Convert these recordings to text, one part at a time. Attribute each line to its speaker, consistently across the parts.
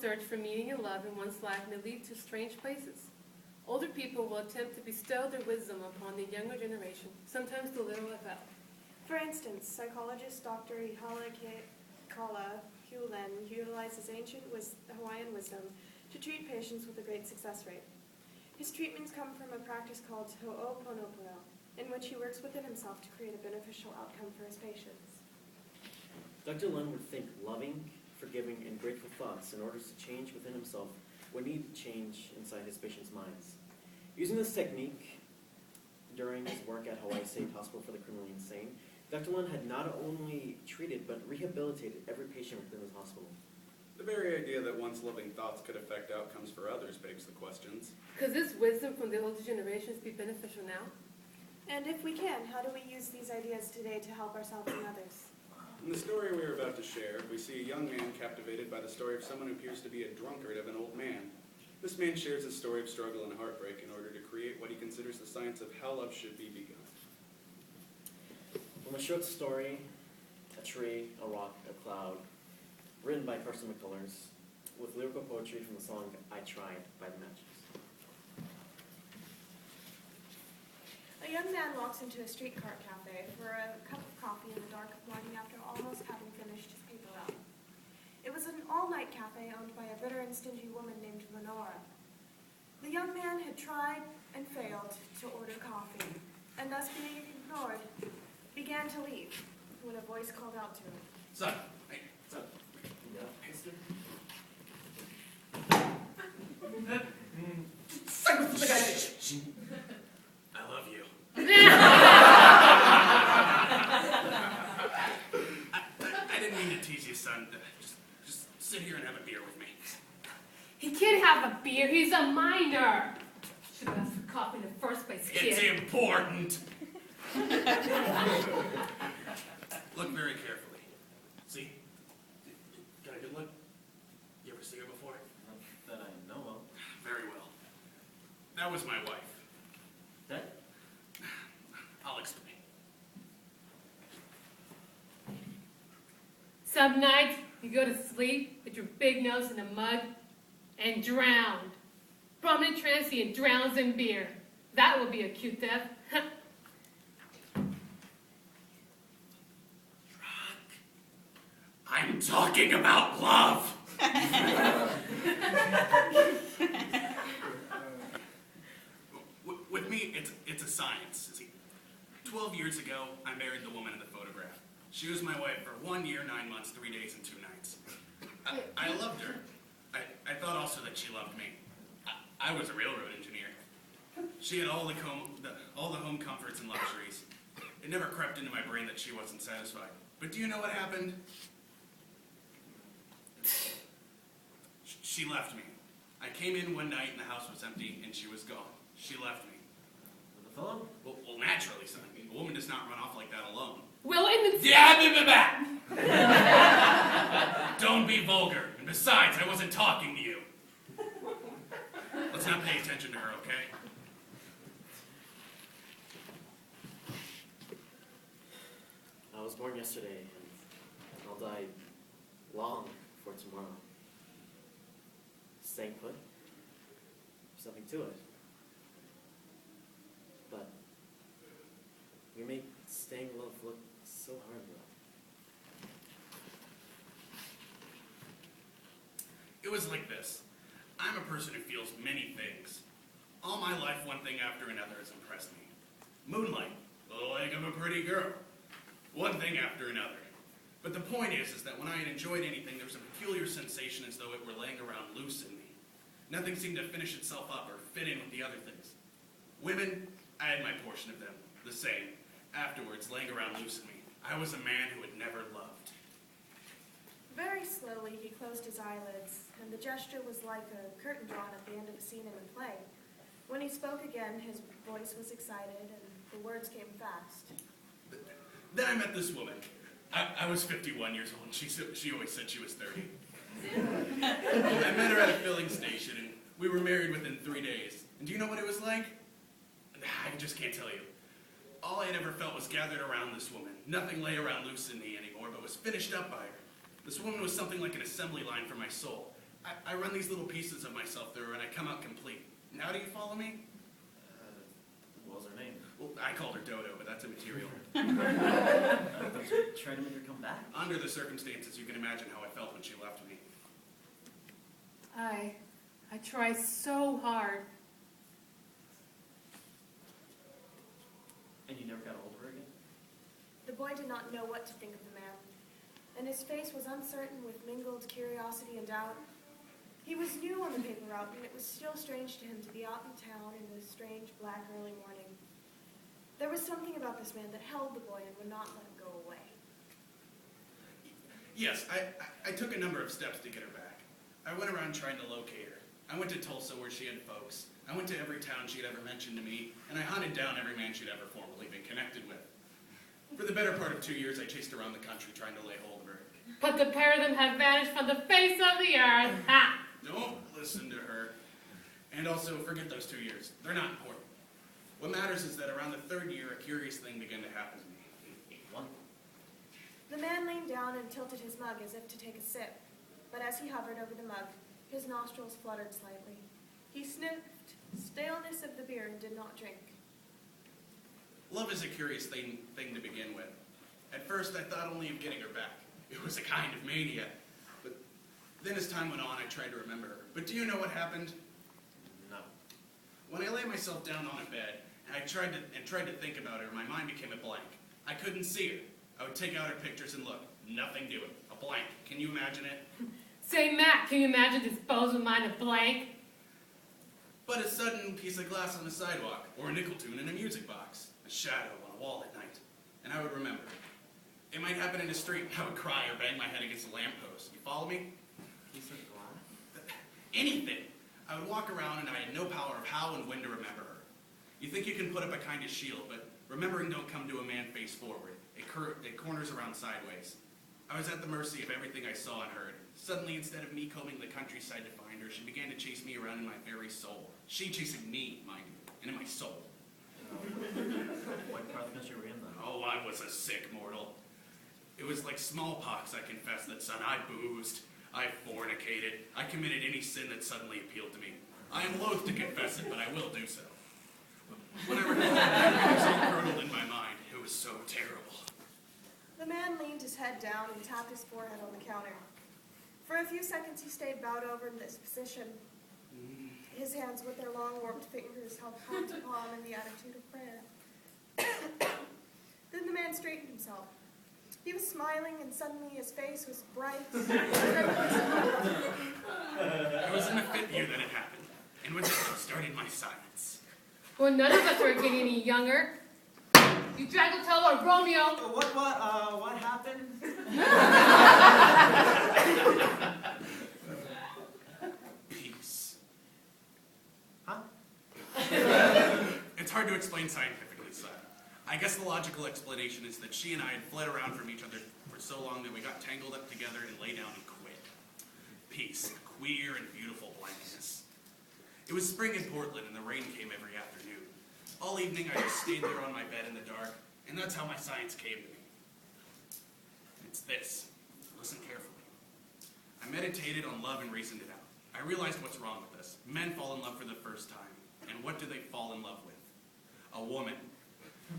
Speaker 1: search for meaning and love in one's life may lead to strange places. Older people will attempt to bestow their wisdom upon the younger generation, sometimes to little effect.
Speaker 2: For instance, psychologist Dr. Ihala Kala Hulen utilizes ancient Hawaiian wisdom to treat patients with a great success rate. His treatments come from a practice called ho'oponopono, in which he works within himself to create a beneficial outcome for his patients.
Speaker 3: Dr. Lund would think loving, forgiving, and grateful thoughts in order to change within himself would need change inside his patients' minds. Using this technique during his work at Hawaii State Hospital for the Criminally Insane, Dr. Lund had not only treated but rehabilitated every patient within his hospital.
Speaker 4: The very idea that one's loving thoughts could affect outcomes for others begs the questions.
Speaker 1: Could this wisdom from the older generations be beneficial now?
Speaker 2: And if we can, how do we use these ideas today to help ourselves and others?
Speaker 4: In the story we are about to share, we see a young man captivated by the story of someone who appears to be a drunkard of an old man. This man shares his story of struggle and heartbreak in order to create what he considers the science of how love should be begun.
Speaker 3: From a short story, a tree, a rock, a cloud, written by Carson McCullers, with lyrical poetry from the song I Tried by the Matches.
Speaker 2: A young man walks into a streetcar cafe for a cup of coffee in the dark of morning after almost having finished his paper route. It was an all-night cafe owned by a bitter and stingy woman named Lenora. The young man had tried and failed to order coffee, and thus being ignored, began to leave when a voice called out to him.
Speaker 5: Son, hey, son. Yeah, mister. Son of the guy. I love you. I didn't mean to tease you, son. Just sit here and have a beer with me.
Speaker 1: He can't have a beer. He's a minor. Should have asked for coffee in the first place, kid.
Speaker 5: It's important. Look very carefully. See? Got a good look? You ever see her before?
Speaker 3: Not that I know of.
Speaker 5: Very well. That was my wife.
Speaker 3: That?
Speaker 5: I'll explain.
Speaker 1: Some nights you go to sleep with your big nose in the mud and drowned. Prominent transient drowns in beer. That will be a cute death.
Speaker 5: I'm talking about love. With me, it's a science. See, 12 years ago, I married the woman in the photograph. She was my wife for 1 year, 9 months, 3 days, and 2 nights. I loved her. I thought also that she loved me. I was a railroad engineer. She had all the home comforts and luxuries. It never crept into my brain that she wasn't satisfied. But do you know what happened? She left me. I came in one night and the house was empty and she was gone. She left me.
Speaker 3: With the phone?
Speaker 5: Well, naturally, son. A woman does not run off like that alone.
Speaker 1: Well, in the...
Speaker 5: Yeah, Don't be vulgar. And besides, I wasn't talking to you. Let's not pay attention to her, okay?
Speaker 3: I was born yesterday, and I'll die long before tomorrow. Staying put? There's something to it. But we make staying in love look so hard, though.
Speaker 5: It was like this. I'm a person who feels many things. All my life, one thing after another has impressed me. Moonlight, the leg of a pretty girl. One thing after another. But the point is that when I had enjoyed anything, there was a peculiar sensation as though it were laying around loose in me. Nothing seemed to finish itself up or fit in with the other things. Women, I had my portion of them. The same. Afterwards, laying around loose in me. I was a man who had never loved.
Speaker 2: Very slowly, he closed his eyelids, and the gesture was like a curtain drawn at the end of a scene in a play. When he spoke again, his voice was excited, and the words came fast.
Speaker 5: Then I met this woman. I was 51 years old, and she always said she was 30. I met her at a filling station, and we were married within 3 days. And do you know what it was like? I just can't tell you. All I had ever felt was gathered around this woman. Nothing lay around loose in me anymore, but was finished up by her. This woman was something like an assembly line for my soul. I run these little pieces of myself through and I come out complete. Now do you follow me?
Speaker 3: What was her name?
Speaker 5: Well, I called her Dodo, but that's immaterial.
Speaker 3: Try to make her come back.
Speaker 5: Under the circumstances, you can imagine how I felt when she left me.
Speaker 1: I try so hard.
Speaker 3: And you never got hold of her again?
Speaker 2: The boy did not know what to think of the man, and his face was uncertain with mingled curiosity and doubt. He was new on the paper route, and it was still strange to him to be out in town in the strange black early morning. There was something about this man that held the boy and would not let him go away.
Speaker 5: Yes, I took a number of steps to get her back. I went around trying to locate her. I went to Tulsa where she had folks. I went to every town she'd ever mentioned to me, and I hunted down every man she'd ever formerly been connected with. For the better part of 2 years, I chased around the country trying to lay hold of her.
Speaker 1: But the pair of them have vanished from the face of the earth. Ha!
Speaker 5: Don't listen to her. And also, forget those 2 years. They're not important. What matters is that around the third year, a curious thing began to happen to me.
Speaker 3: What?
Speaker 2: The man leaned down and tilted his mug as if to take a sip, but as he hovered over the mug, his nostrils fluttered slightly. He sniffed staleness of the beer and did not drink.
Speaker 5: Love is a curious thing to begin with. At first, I thought only of getting her back. It was a kind of mania. But then as time went on, I tried to remember her. But do you know what happened?
Speaker 3: No.
Speaker 5: When I lay myself down on a bed, I tried to think about her, my mind became a blank. I couldn't see her. I would take out her pictures and look. Nothing doing. A blank. Can you imagine it?
Speaker 1: Say, Matt, can you imagine this bozo mind a blank?
Speaker 5: But a sudden piece of glass on the sidewalk, or a nickel tune in a music box, a shadow on a wall at night, and I would remember. It might happen in the street, and I would cry or bang my head against a lamppost. You follow me?
Speaker 3: Piece of glass?
Speaker 5: Anything. I would walk around and I had no power of how and when to remember her. You think you can put up a kind of shield, but remembering don't come to a man face forward. It corners around sideways. I was at the mercy of everything I saw and heard. Suddenly, instead of me combing the countryside to find her, she began to chase me around in my very soul. She chasing me, mind you, and in my soul.
Speaker 3: What part of the country were you in then?
Speaker 5: Oh, I was a sick mortal. It was like smallpox, I confess that, son. I boozed. I fornicated. I committed any sin that suddenly appealed to me. I am loath to confess it, but I will do so. When I recall it was all curdled in my mind. It was so terrible.
Speaker 2: The man leaned his head down and tapped his forehead on the counter. For a few seconds he stayed bowed over in this position. His hands with their long warped fingers held palm to palm in the attitude of prayer. Then the man straightened himself. He was smiling and suddenly his face was bright.
Speaker 5: It was in the 5th year that it happened, in which I started my science.
Speaker 1: Well, none of us are getting any younger. You Dragotella or Romeo.
Speaker 3: What happened?
Speaker 5: Peace.
Speaker 3: Huh?
Speaker 5: It's hard to explain scientifically, son. I guess the logical explanation is that she and I had fled around from each other for so long that we got tangled up together and lay down and quit. Peace, queer and beautiful blankness. It was spring in Portland and the rain came every afternoon. All evening I just stayed there on my bed in the dark, and that's how my science came to me. It's this. Listen carefully. I meditated on love and reasoned it out. I realized what's wrong with us. Men fall in love for the first time. And what do they fall in love with? A woman.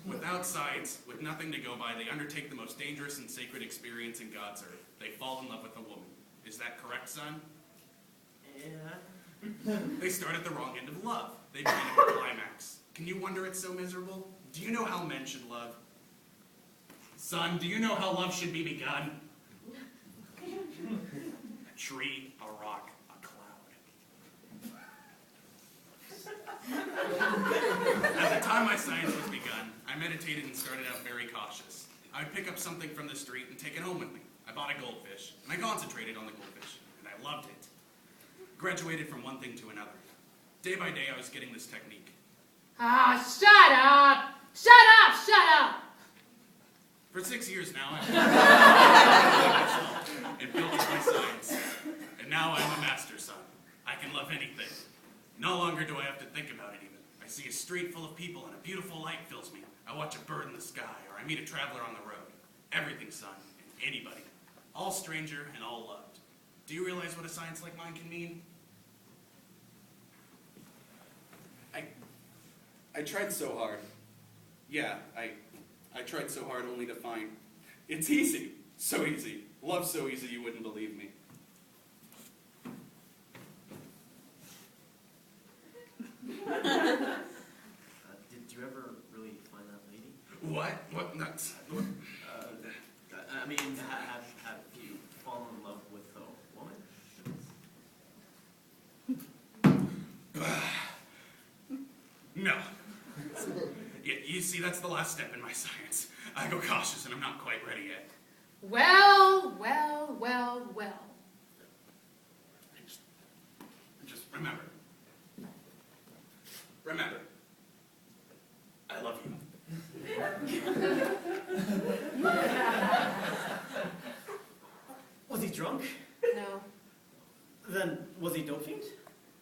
Speaker 5: Without science, with nothing to go by, they undertake the most dangerous and sacred experience in God's earth. They fall in love with a woman. Is that correct, son?
Speaker 3: Yeah.
Speaker 5: They start at the wrong end of love. They begin at the climax. Can you wonder it's so miserable? Do you know how men should love? Son, do you know how love should be begun? A tree, a rock, a cloud. At the time my science was begun, I meditated and started out very cautious. I would pick up something from the street and take it home with me. I bought a goldfish, and I concentrated on the goldfish, and I loved it. Graduated from one thing to another. Day by day, I was getting this technique.
Speaker 1: Ah, shut up! Shut up! Shut up!
Speaker 5: For 6 years now, I've myself and built up my science. And now I'm a master son. I can love anything. No longer do I have to think about it even. I see a street full of people and a beautiful light fills me. I watch a bird in the sky, or I meet a traveler on the road. Everything, son, and anybody. All stranger and all loved. Do you realize what a science like mine can mean?
Speaker 4: I tried so hard. Yeah, I tried so hard only to find it's easy. So easy. Love so easy you wouldn't believe me.
Speaker 3: Did you ever really find that lady?
Speaker 5: What? What nuts? What?
Speaker 3: I mean, have you fallen in love with a woman?
Speaker 5: No. Yeah, you see, that's the last step in my science. I go cautious and I'm not quite ready yet.
Speaker 1: Well, well, well, well.
Speaker 5: Just remember. Remember. I love you.
Speaker 3: Was he drunk?
Speaker 1: No,
Speaker 3: Then was he doping?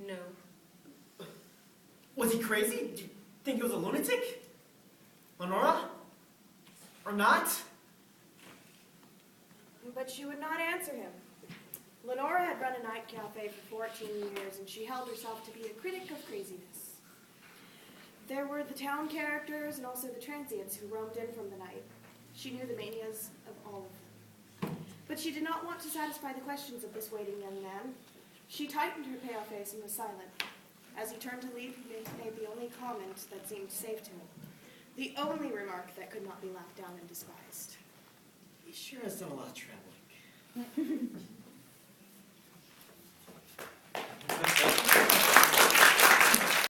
Speaker 1: no.
Speaker 3: Was he crazy? Do you think he was a lunatic? Lenora? Or not?
Speaker 2: But she would not answer him. Lenora had run a night cafe for 14 years, and she held herself to be a critic of craziness. There were the town characters and also the transients who roamed in from the night. She knew the manias of all of them. But she did not want to satisfy the questions of this waiting young man. She tightened her pale face and was silent. As he turned to leave, he made the only comment that seemed safe to him. The only remark that could not be laughed down and despised.
Speaker 3: He sure has done a lot of traveling.